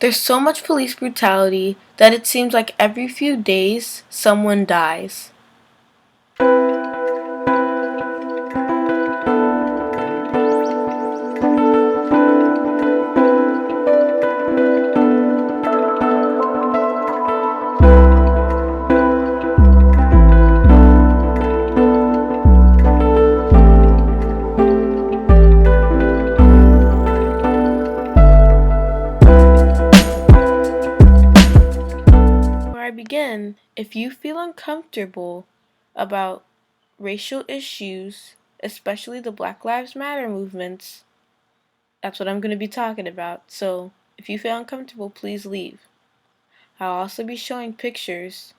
There's so much police brutality that it seems like every few days someone dies. Begin, if you feel uncomfortable about racial issues, especially the Black Lives Matter movements, that's what I'm going to be talking about. So if you feel uncomfortable, please leave. I'll also be showing pictures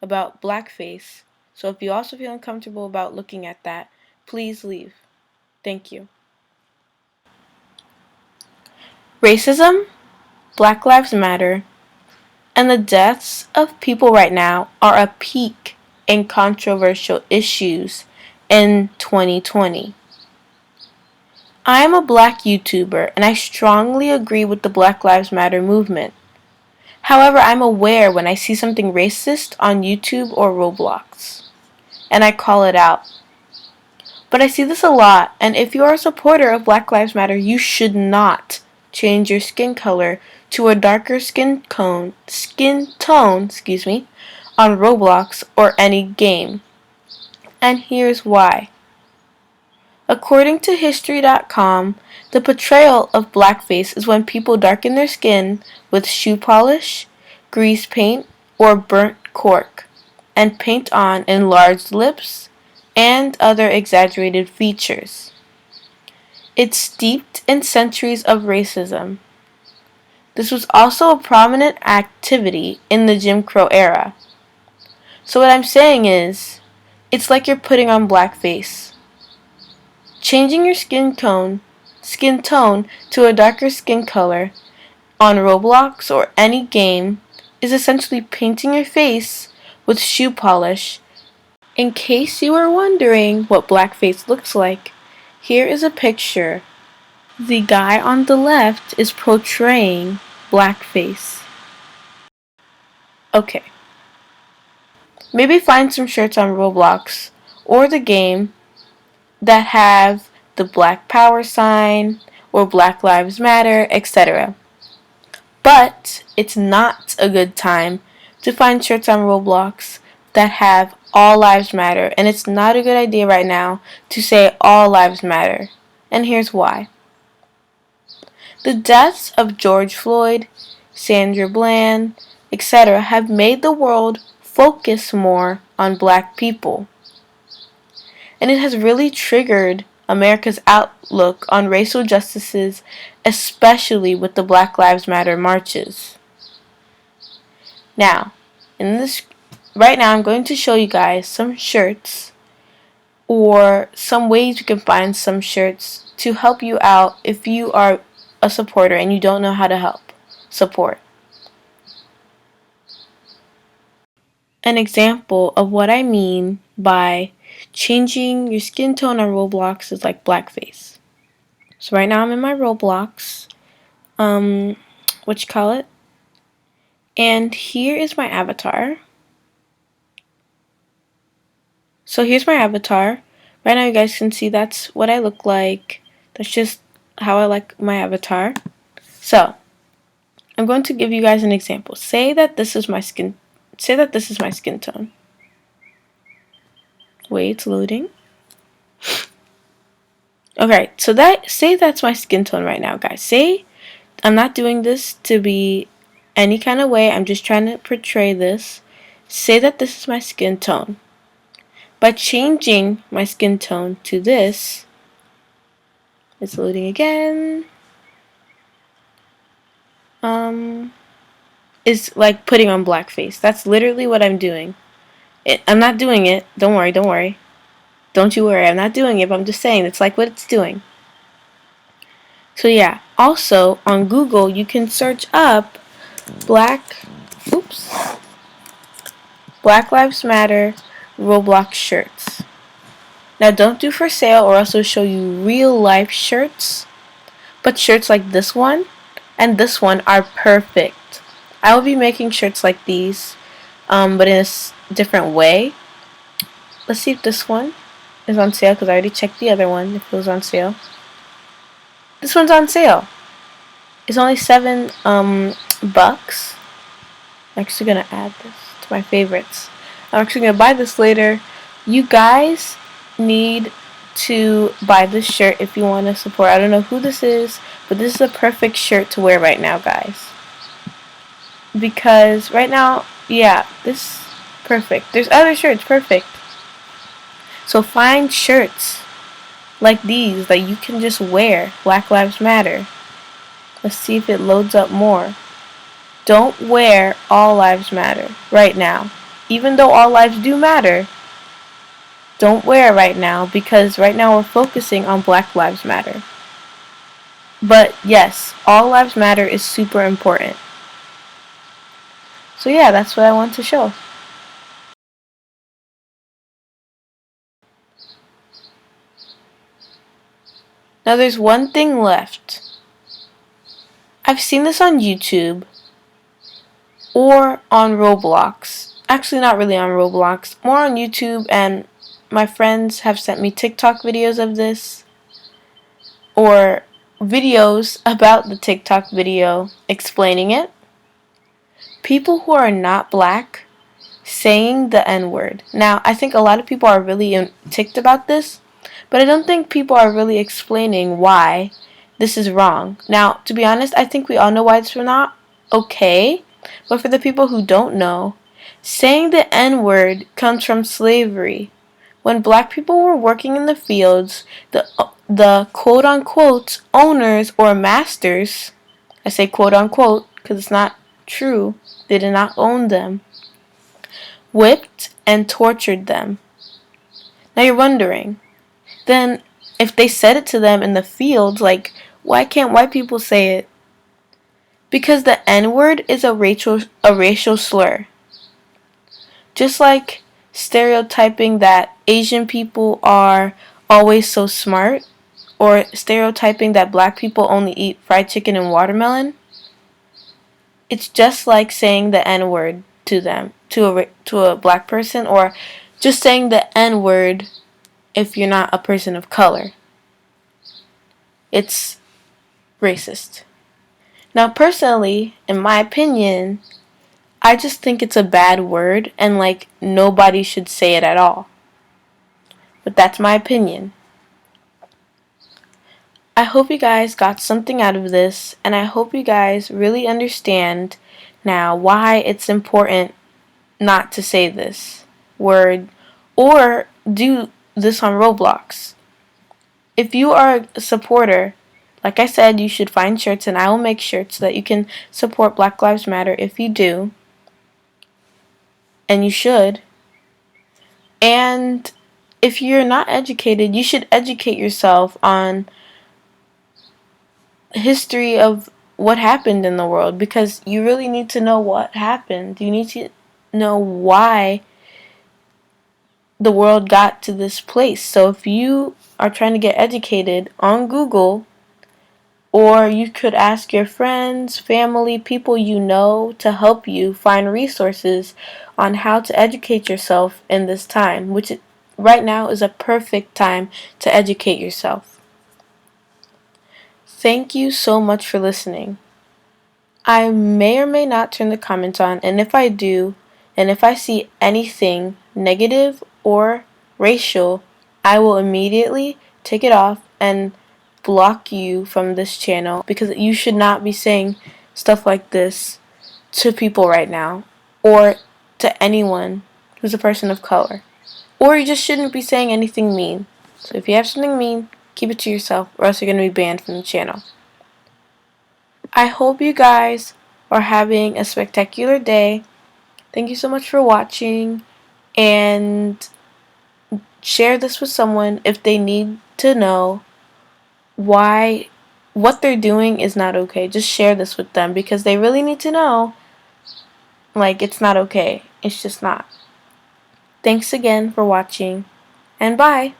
about blackface. So if you also feel uncomfortable about looking at that, please leave. Thank you. Racism, Black Lives Matter, and the deaths of people right now are a peak in controversial issues in 2020. I am a Black YouTuber and I strongly agree with the Black Lives Matter movement. However, I'm aware when I see something racist on YouTube or Roblox, and I call it out. But I see this a lot, and if you are a supporter of Black Lives Matter, you should not change your skin color to a darker skin tone, on Roblox or any game. And here's why. According to 𝗕𝗎ₐ the portrayal of blackface is when people darken their skin with shoe polish, grease paint, or burnt cork, and paint on enlarged lips and other exaggerated features. It's steeped in centuries of racism. This was also a prominent activity in the Jim Crow era. So what I'm saying is, it's like you're putting on blackface. Changing your skin tone to a darker skin color on Roblox or any game is essentially painting your face with shoe polish. In case you are wondering what blackface looks like, here is a picture. The guy on the left is portraying blackface. Okay. Maybe find some shirts on Roblox or the game that have the Black Power sign or Black Lives Matter, etc. But it's not a good time to find shirts on Roblox that have All Lives Matter, and it's not a good idea right now to say All Lives Matter, and here's why. The deaths of George Floyd, Sandra Bland, etc. have made the world focus more on Black people. And it has really triggered America's outlook on racial justices, especially with the Black Lives Matter marches. Now, right now I'm going to show you guys some shirts or some ways you can find some shirts to help you out if you are a supporter and you don't know how to support. An example of what I mean by changing your skin tone on Roblox is like blackface. So right now I'm in my Roblox, 𝗕𝗨𝗬, and here is my avatar. So here's my avatar. Right now you guys can see that's what I look like. That's just how I like my avatar. So I'm going to give you guys an example. Say that this is my skin tone. Wait, it's loading. Okay, so say that's my skin tone right now, guys. Say I'm not doing this to be any kind of way. I'm just trying to portray this. Say that this is my skin tone. By changing my skin tone to this, it's loading again. Is like putting on blackface. That's literally what I'm doing. I'm not doing it. Don't worry. Don't you worry. I'm not doing it, but I'm just saying it's like what it's doing. So yeah. Also on Google, you can search up Black Lives Matter Roblox shirts. Now don't do for sale or else it'll show you real life shirts. But shirts like this one and this one are perfect. I will be making shirts like these, but in a different way. Let's see if this one is on sale, because I already checked the other one if it was on sale. This one's on sale. It's only $7 bucks. I'm actually gonna add this to my favorites. I'm actually gonna buy this later. You guys need to buy this shirt if you want to support. I don't know who this is, but this is a perfect shirt to wear right now, guys. Because right now, yeah, this is perfect. There's other shirts, perfect. So find shirts like these that you can just wear. Black Lives Matter. Let's see if it loads up more. Don't wear All Lives Matter right now. Even though all lives do matter, don't wear it right now, because right now we're focusing on Black Lives Matter. But yes, All Lives Matter is super important. So yeah, that's what I want to show. Now there's one thing left. I've seen this on YouTube or on Roblox. Actually, not really on Roblox, more on YouTube, and my friends have sent me TikTok videos of this, or videos about the TikTok video explaining it. People who are not black saying the N-word. Now, I think a lot of people are really ticked about this, but I don't think people are really explaining why this is wrong. Now, to be honest, I think we all know why it's not okay, but for the people who don't know, saying the N-word comes from slavery. When black people were working in the fields, the quote-unquote owners or masters, I say quote-unquote because it's not true, they did not own them, whipped and tortured them. Now you're wondering, then if they said it to them in the fields, like, why can't white people say it? Because the N-word is a racial slur. Just like stereotyping that Asian people are always so smart, or stereotyping that black people only eat fried chicken and watermelon, it's just like saying the N-word to them, to a black person, or just saying the N-word if you're not a person of color. It's racist. Now, personally, in my opinion, I just think it's a bad word, and like nobody should say it at all. But that's my opinion. I hope you guys got something out of this, and I hope you guys really understand now why it's important not to say this word or do this on Roblox. If you are a supporter, like I said, you should find shirts, and I will make shirts so that you can support Black Lives Matter if you do. And you should. And if you're not educated, you should educate yourself on history of what happened in the world, because you really need to know what happened. You need to know why the world got to this place. So if you are trying to get educated on Google, or you could ask your friends, family, people you know to help you find resources on how to educate yourself in this time, which right now is a perfect time to educate yourself. Thank you so much for listening. I may or may not turn the comments on, and if I do, and if I see anything negative or racial, I will immediately take it off and block you from this channel, because you should not be saying stuff like this to people right now, or to anyone who's a person of color. Or you just shouldn't be saying anything mean. So if you have something mean, keep it to yourself, or else you're going to be banned from the channel. I hope you guys are having a spectacular day. Thank you so much for watching, and share this with someone if they need to know why what they're doing is not okay. Just share this with them, because they really need to know, like, it's not okay. It's just not. Thanks again for watching, and bye.